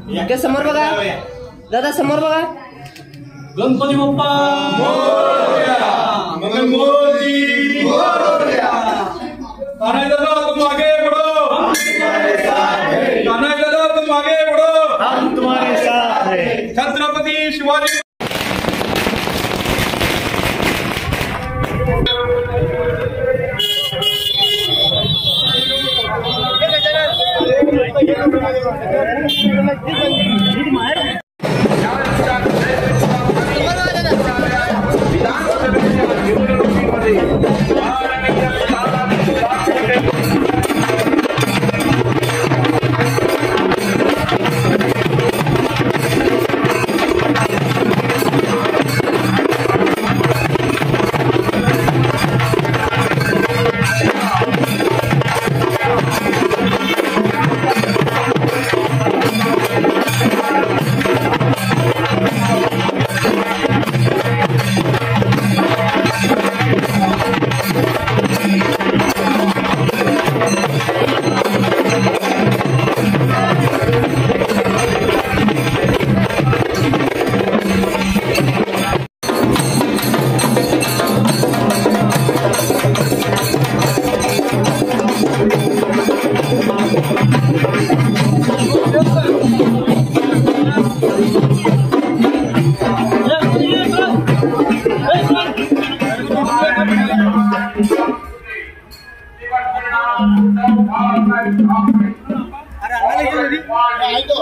ते समोर बघा दादा, समोर बघा. गणपती बाप्पा मोरया, मंगलमूर्ती मोरया. कान्हाई दादा तुम आगे बढ़ो, हम तुम्हारे साथ हैं. कान्हाई दादा तुम आगे बढ़ो, हम तुम्हारे साथ हैं. छत्रपती शिवाजी.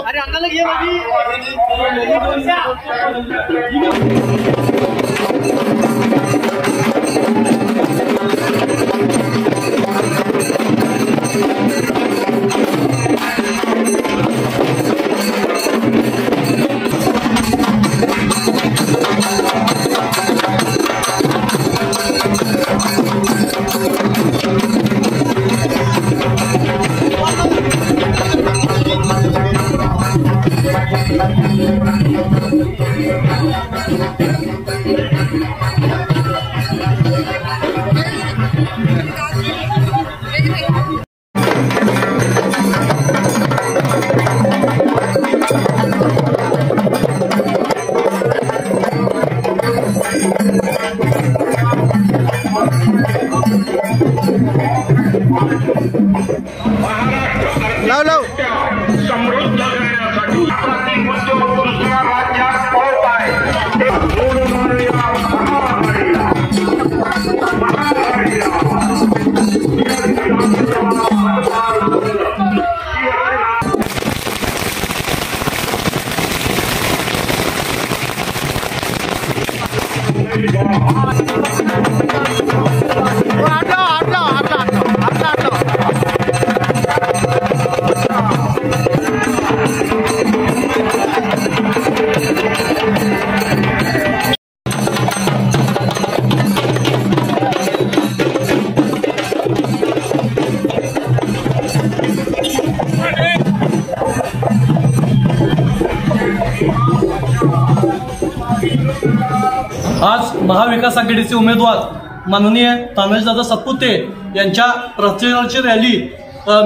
अरे अन्ना लगी लाव लाव. समृद्ध करण्यासाठी प्रत्येक उद्योग दुसऱ्या राज्यात पळत आहे. आज महाविकास आघाडीचे उमेदवार माननीय तानाजीदादा सातपुते यांच्या प्रचाराची रॅली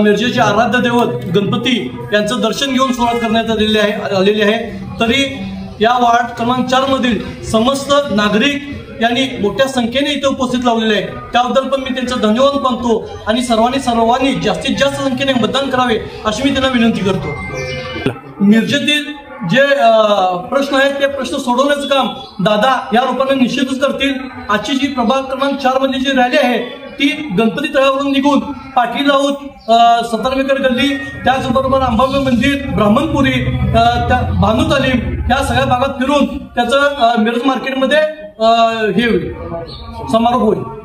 मिरजेचे आराध्य दैवत गणपती यांचं दर्शन घेऊन सुरुवात करण्यात आलेली आहे. तरी या वार्ड क्रमांक 4 मधील समस्त नागरिक यांनी मोठ्या संख्येने इथे उपस्थित लावलेले आहे. त्याबद्दल पण मी त्यांचा धन्यवाद मानतो आणि सर्वांनी जास्तीत जास्त संख्येने मतदान करावे अशी मी त्यांना विनंती करतो. मिरजेतील जे प्रश्न आहेत ते प्रश्न सोडवण्याचं काम दादा या रूपाने निश्चितच करतील. आजची जी प्रभाग क्रमांक 4 मधली जी रॅली आहे ती गणपती तळ्यावरून निघून पाटील राऊत, सतरमेकर गल्ली, त्याचबरोबर अंबाबाई मंदिर, ब्राह्मणपुरी, भानू तालीम या सगळ्या भागात फिरून त्याचं मिरज मार्केटमध्ये हे होईल, समारोप होईल.